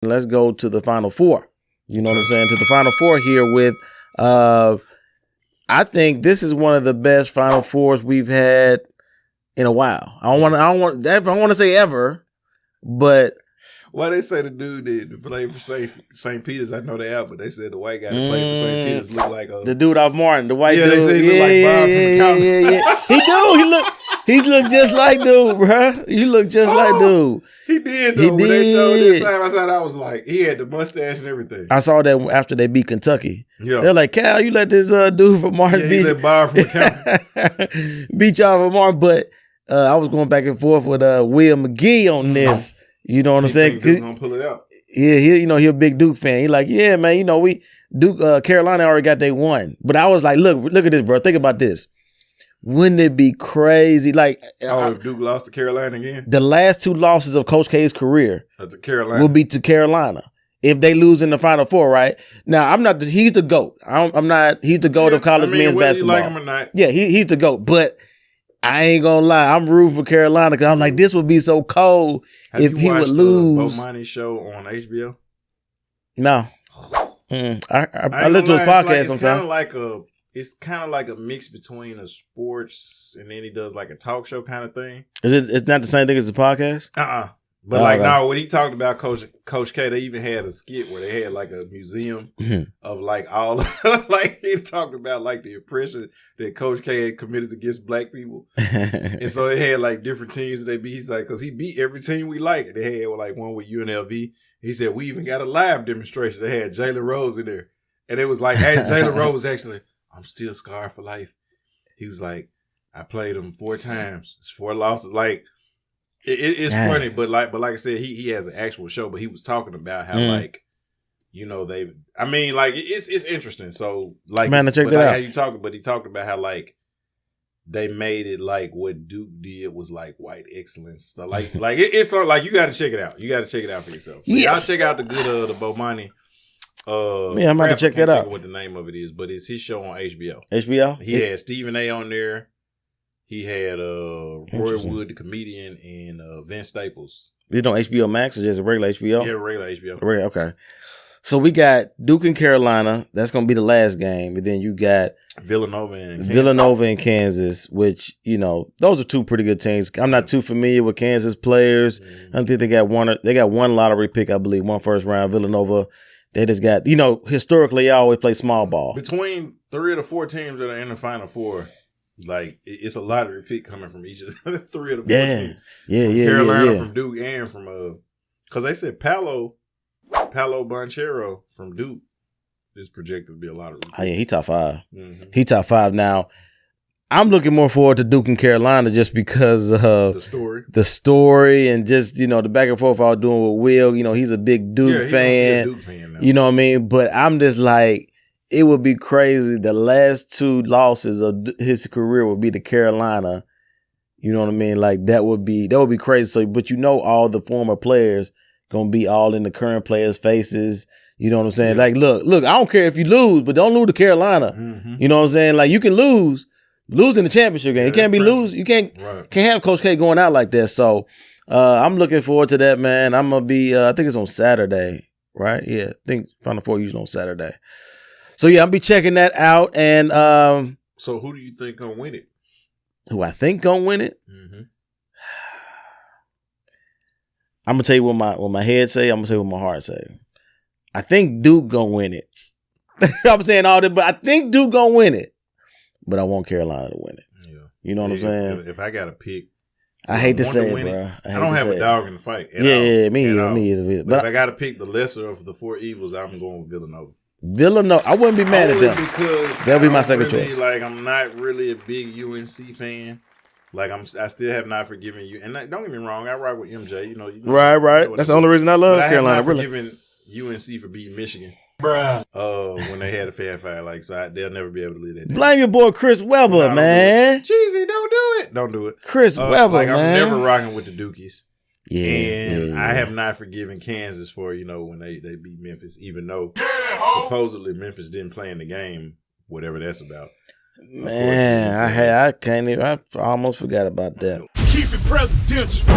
let's go to the Final Four. You know what I'm saying? To the Final Four here with, I think this is one of the best Final Fours we've had in a while. I don't want to say ever, but. Well, they say the dude that played for St. Peter's, I know they out, but they said the white guy that played for St. Peter's looked like the dude off Martin, the white dude. They say he look like Bob from the county. Yeah. He look just like dude, bro. You look just like dude. He did though. When they showed this side by side, I was like, he had the mustache and everything. I saw that after they beat Kentucky. Yeah. They're like, Cal, you let this dude from Martin beat. He let Bob from the county. Beat y'all from Martin, but I was going back and forth with Will McGee on this. You know what I'm saying? Duke gonna pull it out. Yeah, he a big Duke fan. He like, yeah, man, Duke, Carolina already got they won. But I was like, look at this, bro. Think about this. Wouldn't it be crazy? Like, if Duke lost to Carolina again? The last 2 losses of Coach K's career to Carolina will be to Carolina if they lose in the Final Four, right? Now, he's the GOAT. I'm not, he's the GOAT of college men's basketball. You like him or not? Yeah, he's the GOAT. But I ain't gonna lie, I'm rooting for Carolina because I'm like, this would be so cold if he would lose. Have you watched the Bomani show on HBO? No. I listen to his podcast sometimes. It's kind of like a mix between a sports and then he does like a talk show kind of thing. It's not the same thing as a podcast? But when he talked about Coach K, they even had a skit where they had like a museum of like all like he talked about like the oppression that Coach K had committed against black people. And so they had like different teams that they beat. He's like, because he beat every team we like. They had like one with UNLV. He said, we even got a live demonstration. They had Jalen Rose in there. And it was like, Jalen Rose actually, I'm still scarred for life. He was like, I played him 4 times. It's 4 losses. Like, it's funny, but like I said, he has an actual show, but he was talking about how like, you know, it's interesting. So like, man, check that out. How you talking? But he talked about how like they made it like what Duke did was like white excellence. So like it's sort of like you got to check it out. You got to check it out for yourself. So yes. Y'all check out the good the Bomani. I'm about to check that out. I can't think of what the name of it is, but it's his show on HBO. HBO. He had Stephen A. on there. He had Roy Wood, the comedian, and Vince Staples. Is it on HBO Max or just a regular HBO? Yeah, regular HBO. Okay. So we got Duke and Carolina. That's going to be the last game. And then you got Villanova and Kansas, which, you know, those are 2 pretty good teams. I'm not too familiar with Kansas players. I think they got one lottery pick, I believe, 1 first round. Villanova, they just got, you know, historically, they always play small ball. Between 3 of the 4 teams that are in the Final Four, like, it's a lottery pick coming from each of the 3 of the 4 teams. Yeah. Carolina, from Duke, and from, because they said Paolo Banchero from Duke is projected to be a lottery pick. Oh, yeah, he top 5. Mm-hmm. He top 5 now. I'm looking more forward to Duke and Carolina just because of the story and just, you know, the back and forth I was doing with Will. You know, he's a big Duke fan. Duke fan now. You know what I mean? But I'm just like, it would be crazy. The last 2 losses of his career would be to Carolina. You know what I mean? Like that would be crazy. So, but you know, all the former players gonna be all in the current players' faces. You know what I'm saying? Yeah. Like, look, I don't care if you lose, but don't lose to Carolina. Mm-hmm. You know what I'm saying? Like you can lose in the championship game. You can't be lose. You can't have Coach K going out like that. So I'm looking forward to that, man. I'm gonna be. I think it's on Saturday, right? Yeah, I think Final Four usually on Saturday. So yeah, I'll be checking that out. And so who do you think gonna win it? Who I think gonna win it? Mm-hmm. I'm gonna tell you what my head say. I'm gonna tell you what my heart say. I think Duke gonna win it. I'm saying all this, but I think Duke gonna win it. But I want Carolina to win it. Yeah, you know what I'm saying. If I gotta pick, I hate to say it, bro. I don't have a dog in the fight. Me either. But if I gotta pick the lesser of the 4 evils, I'm going with Villanova. I wouldn't be mad at them because that'll be my second choice. Like I'm not really a big UNC fan. Like I still have not forgiven you. And don't get me wrong, I ride with MJ. You know right. That's the only reason I love Carolina. I have not forgiven UNC for beating Michigan, bruh. When they had a fair fight, like they'll never be able to live that down. Blame your boy Chris Webber, man. Cheesy, don't do it. Chris Webber, like, man. I'm never rocking with the Dukies. Yeah, and I have not forgiven Kansas for, you know, when they beat Memphis, even though supposedly Memphis didn't play in the game, whatever that's about. Man, I almost forgot about that. Keep it presidential.